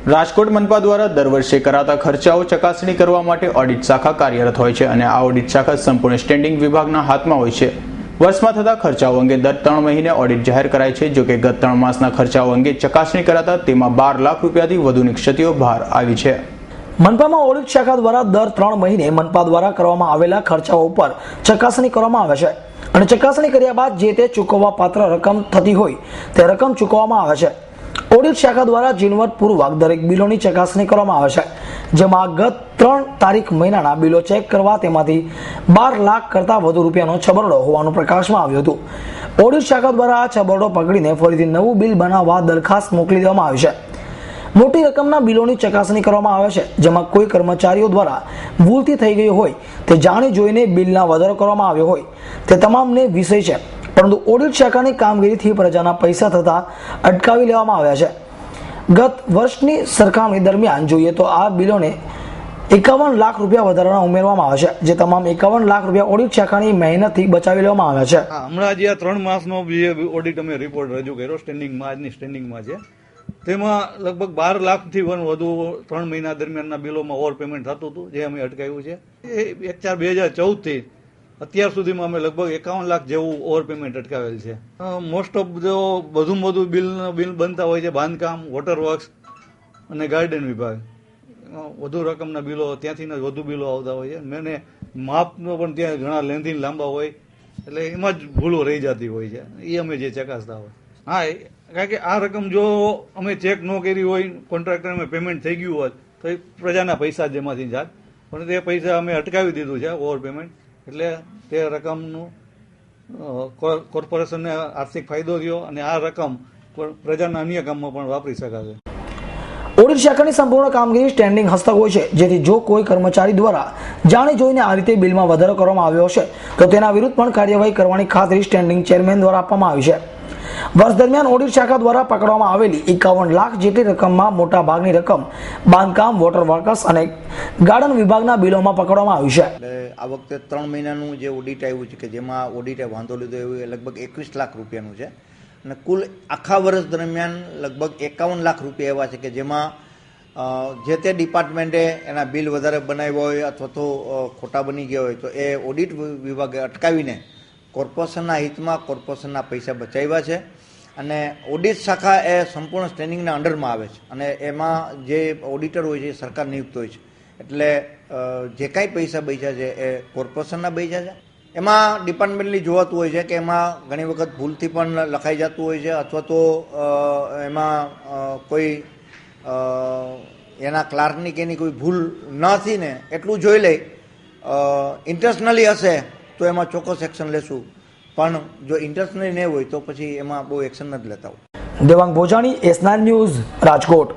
રાજકોટ મનપા દ્વારા દર વર્ષે કરાતા ખર્ચાઓ ચકાસણી કરવા માટે ઓડિટ શાખા કાર્યરત હોય છે અને આ ઓડિટ શાખા સંપૂર્ણ સ્ટેન્ડિંગ વિભાગના હાથમાં હોય છે। વર્ષમાં થતા ખર્ચાઓ અંગે દર 3 મહિને ઓડિટ જાહેર કરાય છે। જો કે ગત 3 માસના ખર્ચાઓ અંગે ચકાસણી કરાતા તેમાં 12 લાખ રૂપિયાથી વધુની ક્ષતિઓ બહાર આવી છે। મનપામાં ઓડિટ શાખા દ્વારા દર 3 મહિને મનપા દ્વારા કરવામાં આવેલા ખર્ચાઓ ઉપર ચકાસણી કરવામાં આવે છે અને ચકાસણી કર્યા બાદ જે તે ચૂકવવા પાત્ર રકમ થતી હોય તે રકમ ચૂકવવામાં આવે છે। ઓડિટ શાખા દ્વારા ઝીણવટપૂર્વક દરેક બિલોની ચકાસણી કરવામાં આવે છે, જેમાં ગત 3 તારીખ મહિનાના બિલો ચેક કરવા તેમાંથી 12 લાખ કરતાં વધુ રૂપિયાનો છબરડો હોવાનું પ્રકાશમાં આવ્યું હતું। ઓડિટ શાખા દ્વારા આ છબરડો પકડીને ફરીથી નવું બિલ બનાવવા દરખાસ્ત મોકલી દેવામાં આવી છે। મોટી રકમના બિલોની ચકાસણી કરવામાં આવે છે, જેમાં કોઈ કર્મચારીઓ દ્વારા ભૂલથી થઈ ગઈ હોય તે જાણી જોઈને બિલના વધારો કરવામાં આવ્યો હોય તે તમામને વિષય છે, પરંતુ ઓડિટ શાખાની કામગીરીથી પ્રજાના પૈસા થતા અટકાવી લેવામાં આવ્યા છે। ગત વર્ષની સરખામણી દરમિયાન જોઈએ તો આ બિલોને 51 લાખ રૂપિયા વધારાના ઉમેરવામાં આવે છે, જે તમામ 51 લાખ રૂપિયા ઓડિટ શાખાની મહેનતથી બચાવી લેવામાં આવ્યા છે। હમણાં જે 3 માસનો ઓડિટ અમે રિપોર્ટ રજૂ કર્યો સ્ટેન્ડિંગમાં, આજની સ્ટેન્ડિંગમાં છે, તેમાં લગભગ 12 લાખથી વધુ 3 મહિના દરમિયાનના બિલોમાં ઓવર પેમેન્ટ થતું હતું, જે અમે અટકાવ્યું છે। એ 1/4/2014 થી અત્યાર સુધીમાં અમે લગભગ 51 લાખ જેવું ઓવર પેમેન્ટ અટકાવેલ છે। મોસ્ટ ઓફ જો વધુ બિલ બનતા હોય છે બાંધકામ, વોટર વર્ક્સ અને ગાર્ડન વિભાગ, વધુ રકમના બિલો ત્યાંથી વધુ બિલો આવતા હોય છે। મેને માપનો પણ ત્યાં ઘણા લેન્થી લાંબા હોય એટલે એમાં જ ભૂલો રહી જતી હોય છે, એ અમે જે ચકાસતા હોય। હા, કારણ કે આ રકમ જો અમે ચેક ન કરી હોય, કોન્ટ્રાક્ટર અમે પેમેન્ટ થઈ ગયું હોત તો એ પ્રજાના પૈસા જ એમાંથી જાત, પણ તે પૈસા અમે અટકાવી દીધું છે ઓવર પેમેન્ટ, એટલે તે રકમનું કોર્પોરેશનને આર્થિક ફાયદો થયો અને આ રકમ પ્રજાના અન્ય કામમાં પણ વાપરી શકાશે। ઓડિટ શાખાની સંપૂર્ણ કામગીરી સ્ટેન્ડિંગ હસ્તક હોય છે, જેથી જો કોઈ કર્મચારી દ્વારા જાણી જોઈને આ રીતે બિલમાં વધારો કરવામાં આવ્યો હશે તો તેના વિરુદ્ધ પણ કાર્યવાહી કરવાની ખાતરી સ્ટેન્ડિંગ ચેરમેન દ્વારા આપવામાં આવી છે। વર્ષ દરમિયાન ઓડિટ શાખા દ્વારા પકડવામાં આવેલી 51 લાખ જેટલી રકમમાં મોટા ભાગની રકમ બાંધકામ, વોટર વર્કર્સ અને ગાર્ડન વિભાગના બિલોમાં પકડવામાં આવી છે। આ વખતે 3 મહિનાનું જે ઓડિટ આવ્યું છે કે જેમાં ઓડિટે વાંધો લીધો એવું એ લગભગ 21 લાખ રૂપિયાનું છે અને કુલ આખા વર્ષ દરમિયાન લગભગ 51 લાખ રૂપિયા એવા છે કે જેમાં જે તે ડિપાર્ટમેન્ટે એના બિલ વધારે બનાવ્યા હોય અથવા તો ખોટા બની ગયા હોય તો એ ઓડિટ વિભાગે અટકાવીને કોર્પોરેશનના હિતમાં કોર્પોરેશનના પૈસા બચાવ્યા છે અને ઓડિટ શાખા એ સંપૂર્ણ સ્ટેન્ડિંગના અંડરમાં આવે છે અને એમાં જે ઓડિટર હોય છે એ સરકાર નિયુક્ત હોય છે, એટલે જે કાંઈ પૈસા બચ્યા છે એ કોર્પોરેશનના બચ્યા છે। એમાં ડિપાર્ટમેન્ટલી જોવાતું હોય છે કે એમાં ઘણી વખત ભૂલથી પણ લખાઈ જતું હોય છે અથવા તો એમાં કોઈ એના ક્લાર્કની કે એની કોઈ ભૂલ નથી ને એટલું જોઈ લે, ઇન્ટરનલી હશે તો એમાં ચોક્કસ એક્શન લેશું, પણ જો ઇન્ટરનલી નહીં હોય તો પછી એમાં બહુ એક્શન નથી લેતા હોય। Devang Bhojani, S9 news, Rajkot.